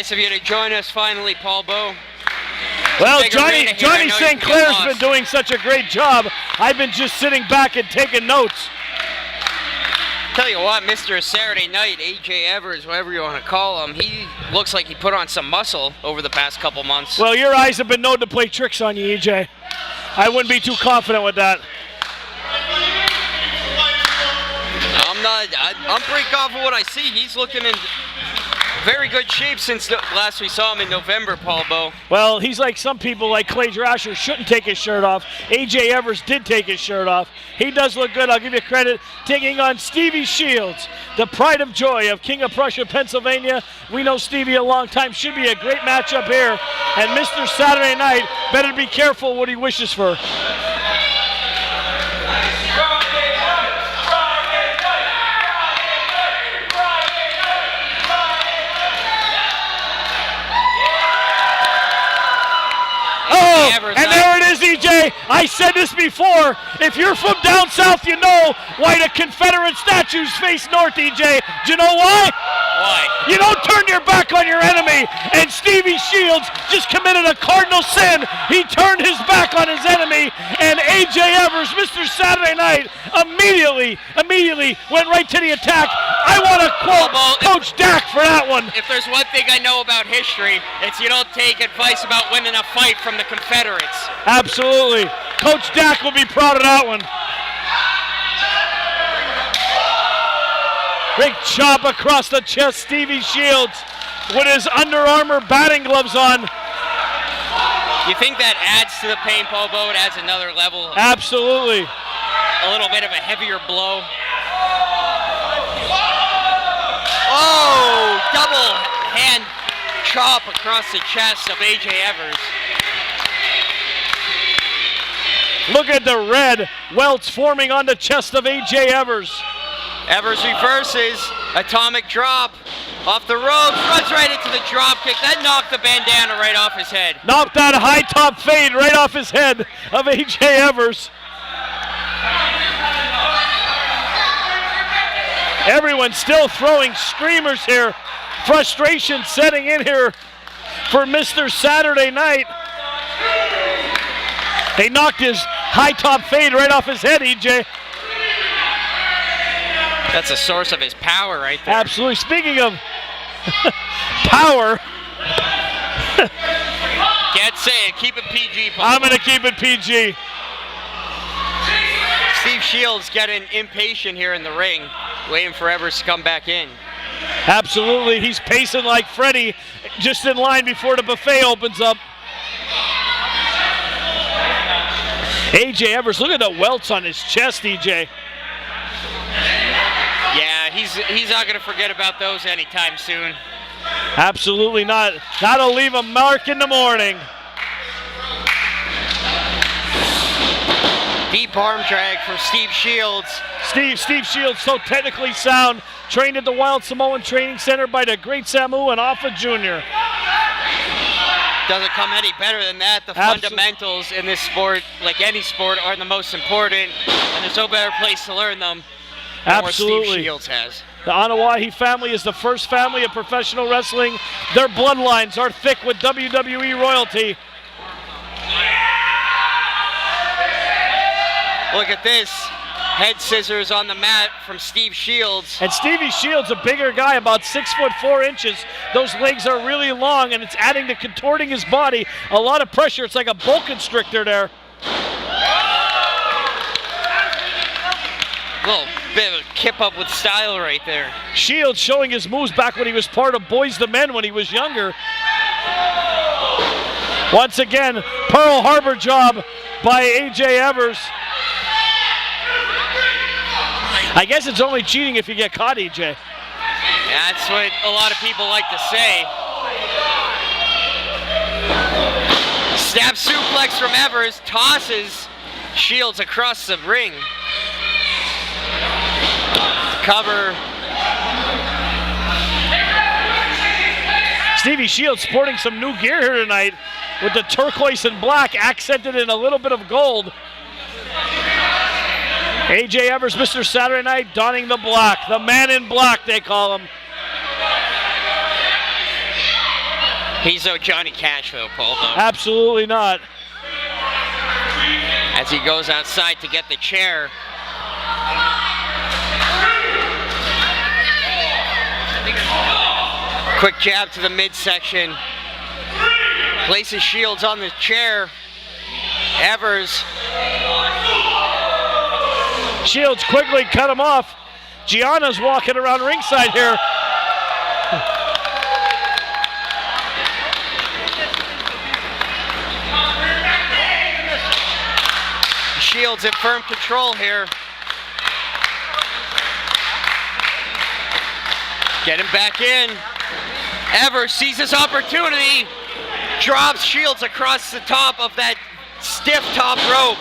Nice of you to join us finally, Paul Bowe. Well, Johnny St. Clair's been doing such a great job. I've been just sitting back and taking notes. Tell you what, Mr. Saturday Night, A.J. Evers, whatever you want to call him, he looks like he put on some muscle over the past couple months. Well, your eyes have been known to play tricks on you, E.J. I wouldn't be too confident with that. I'm pretty confident what I see. He's looking in very good shape since last we saw him in November, Paul Bowe. Well, he's like some people like Clay Drasher shouldn't take his shirt off. A.J. Evers did take his shirt off. He does look good, I'll give you credit. Taking on Stevie Shields, the pride of joy of King of Prussia, Pennsylvania. We know Stevie a long time. Should be a great matchup here. And Mr. Saturday Night better be careful what he wishes for. And there it is, EJ. I said this before. If you're from down south, you know why the Confederate statues face north, EJ. Do you know why? Why? You don't turn your back on your enemy. And Stevie Shields just committed a cardinal sin. He turned his back on his enemy. And A.J. Evers, Mr. Saturday Night, immediately went right to the attack. I want to quote Coach Dak for that one. If there's one thing I know about history, it's you don't take advice about winning a fight from the Confederates. Absolutely. Coach Dak will be proud of that one. Big chop across the chest, Stevie Shields with his Under Armour batting gloves on. You think that adds to the pain, Paul Bowe? It adds another level. Absolutely. A little bit of a heavier blow. Oh, double hand chop across the chest of A.J. Evers. Look at the red welts forming on the chest of A.J. Evers. Evers reverses, atomic drop, off the ropes, runs right into the drop kick. That knocked the bandana right off his head. Knocked that high top fade right off his head of A.J. Evers. Everyone still throwing screamers here. Frustration setting in here for Mr. Saturday Night. They knocked his high top fade right off his head, EJ. That's the source of his power right there. Absolutely. Speaking of power. Can't say it. Keep it PG, Paul. I'm going to keep it PG. Steve Shields getting impatient here in the ring, waiting for Evers to come back in. Absolutely. He's pacing like Freddie, just in line before the buffet opens up. A.J. Evers, look at the welts on his chest, EJ. Yeah, he's not going to forget about those anytime soon. Absolutely not. That'll leave a mark in the morning. Deep arm drag for Steve Shields. Steve Shields, so technically sound, trained at the Wild Samoan Training Center by the great Samu and Alpha Jr. Doesn't come any better than that. The fundamentals in this sport, like any sport, are the most important, and there's no better place to learn them than where Steve Shields has. The Anawahi family is the first family of professional wrestling. Their bloodlines are thick with WWE royalty. Look at this. Head scissors on the mat from Steve Shields. And Stevie Shields, a bigger guy, about 6'4". Those legs are really long, and it's adding to contorting his body. A lot of pressure. It's like a boa constrictor there. Little bit of a kip up with style right there. Shields showing his moves back when he was part of Boys the Men when he was younger. Once again, Pearl Harbor job by A.J. Evers. I guess it's only cheating if you get caught, EJ. That's what a lot of people like to say. Snap suplex from Evers, tosses Shields across the ring. Cover. Stevie Shields sporting some new gear here tonight with the turquoise and black accented in a little bit of gold. A.J. Evers, Mr. Saturday Night, donning the black. The man in black, they call him. He's no Johnny Cash, though, Paul. Absolutely not. As he goes outside to get the chair. Quick jab to the midsection. Places Shields on the chair. Evers. Shields quickly cut him off. Gianna's walking around ringside here. Shields in firm control here. Get him back in. Evers sees his opportunity. Drops Shields across the top of that stiff top rope.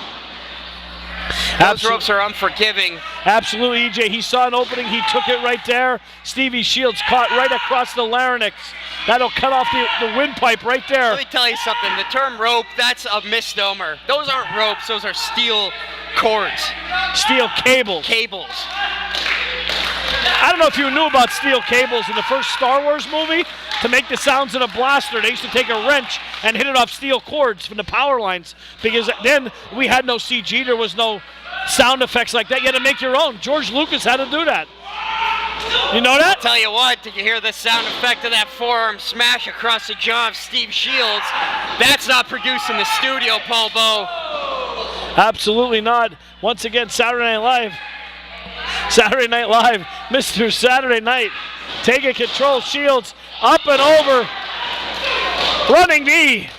Those ropes are unforgiving. Absolutely, EJ. He saw an opening. He took it right there. Stevie Shields caught right across the larynx. That'll cut off the windpipe right there. Let me tell you something. The term rope, that's a misnomer. Those aren't ropes. Those are steel cords. Steel cables. Cables. I don't know if you knew about steel cables in the first Star Wars movie. To make the sounds in a blaster, they used to take a wrench and hit it off steel cords from the power lines. Because then we had no CG. There was no sound effects like that. You had to make your own. George Lucas had to do that. You know that? I'll tell you what, did you hear the sound effect of that forearm smash across the jaw of Steve Shields? That's not produced in the studio, Paul Bowe. Absolutely not. Once again, Saturday Night Live. Saturday Night Live, Mr. Saturday Night taking control. Shields up and over. Running knee.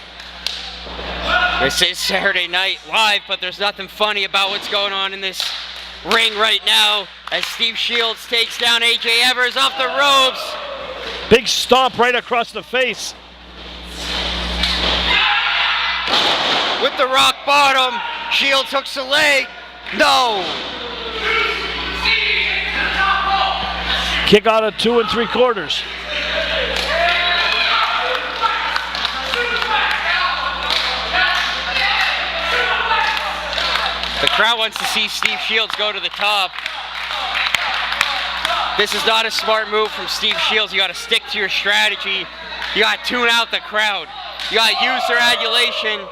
This is Saturday Night Live, but there's nothing funny about what's going on in this ring right now as Steve Shields takes down AJ Evers off the ropes. Big stomp right across the face. With the rock bottom, Shields hooks the leg. No. Kick out of 2 3/4. The crowd wants to see Steve Shields go to the top. This is not a smart move from Steve Shields. You got to stick to your strategy. You got to tune out the crowd. You got to use their adulation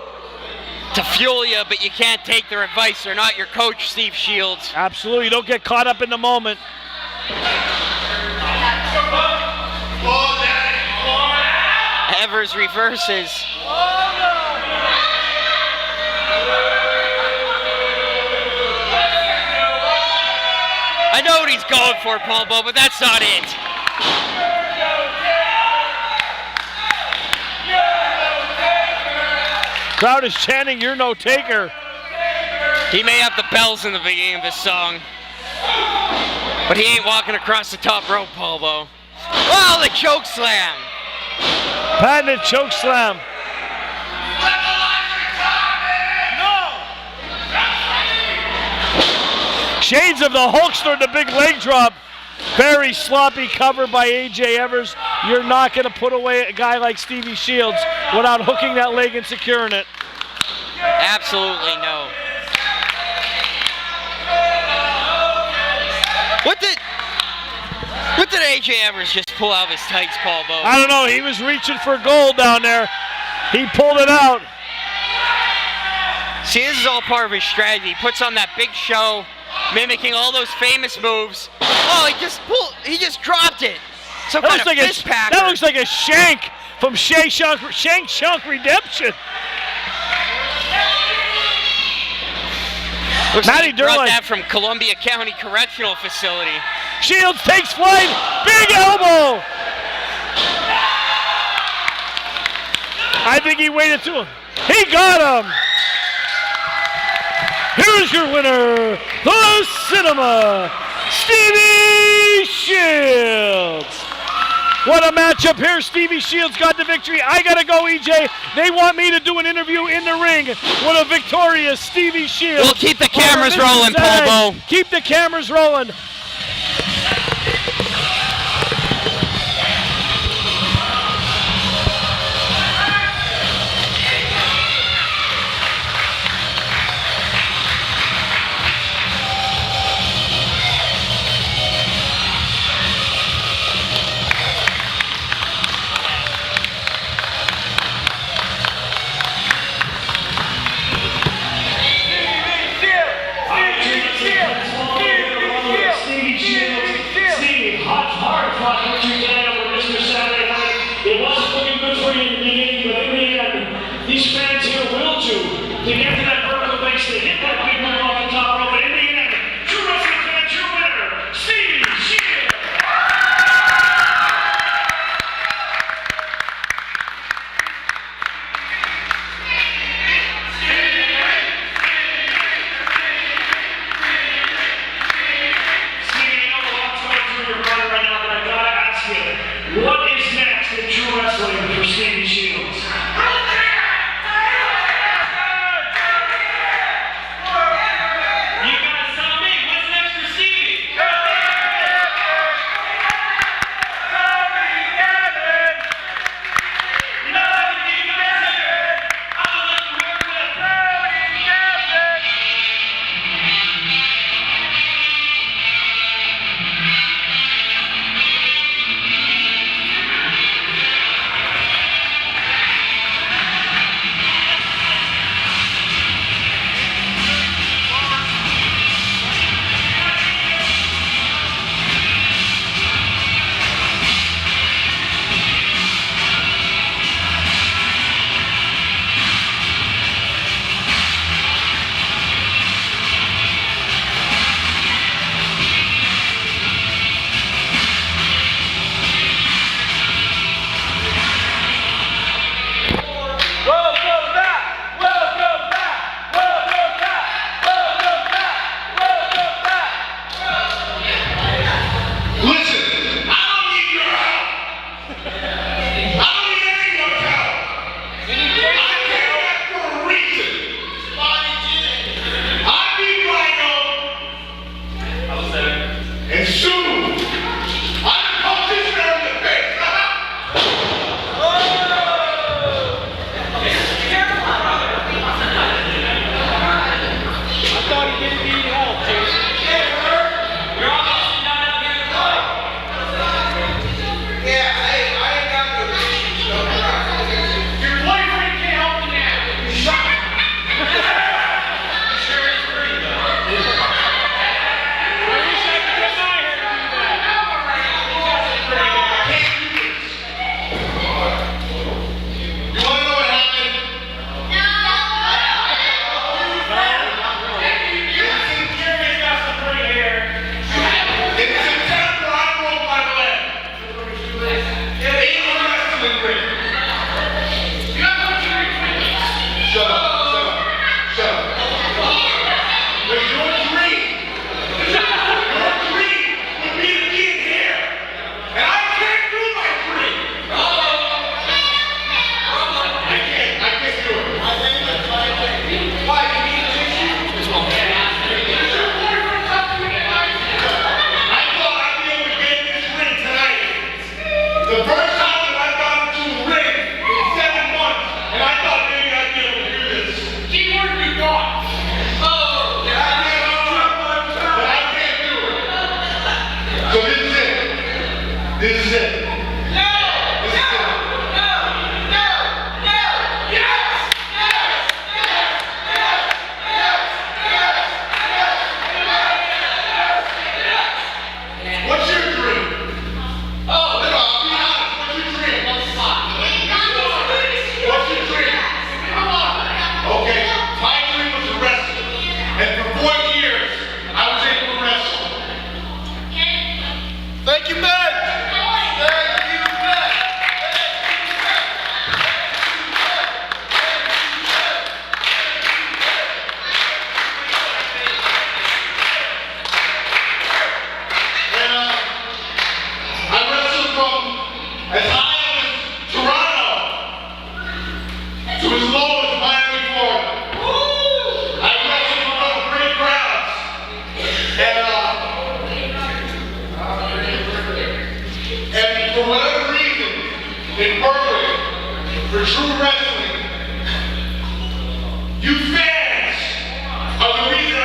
to fuel you, but you can't take their advice. They're not your coach, Steve Shields. Absolutely. You don't get caught up in the moment. Evers reverses. I know what he's going for, Paul Bowe, but that's not it. Crowd is chanting, "You're no taker." He may have the bells in the beginning of this song, but he ain't walking across the top rope, Paul Bowe. Oh, the choke slam. Patented choke slam. Shades of the Hulkster, the big leg drop. Very sloppy cover by AJ Evers. You're not going to put away a guy like Stevie Shields without hooking that leg and securing it. Absolutely no. What did AJ Evers just pull out of his tights, Paul Bowe? I don't know. He was reaching for gold down there. He pulled it out. See, this is all part of his strategy. He puts on that big show, mimicking all those famous moves. Oh, he just dropped it. Some kind of fist packer. That looks like a shank from Shank Shunk Redemption. Looks like he brought that from Columbia County Correctional Facility. Shields takes flight. Big elbow. I think he waited to him. He got him. Here's your winner, the Cinema, Stevie Shields. What a matchup here. Stevie Shields got the victory. I got to go, EJ. They want me to do an interview in the ring with a victorious Stevie Shields. We'll keep the cameras rolling, Paul Bowe. Keep the cameras rolling. to get to that vertical base to hit that big move off the top rope. But in the end, true wrestling fan, true winner, Stevie Shields. What is next in true wrestling for Stevie Shields? You guys tell me, what's next for Stevie? You know what you guys here? I would like to work with This is it. Thank you, Ben. Thank you, Ben. And I wrestled from as high as Toronto to as low as Miami, Florida. I wrestled in front of great crowds. And for whatever reason, in Berwick, for true wrestling, you fans are the reason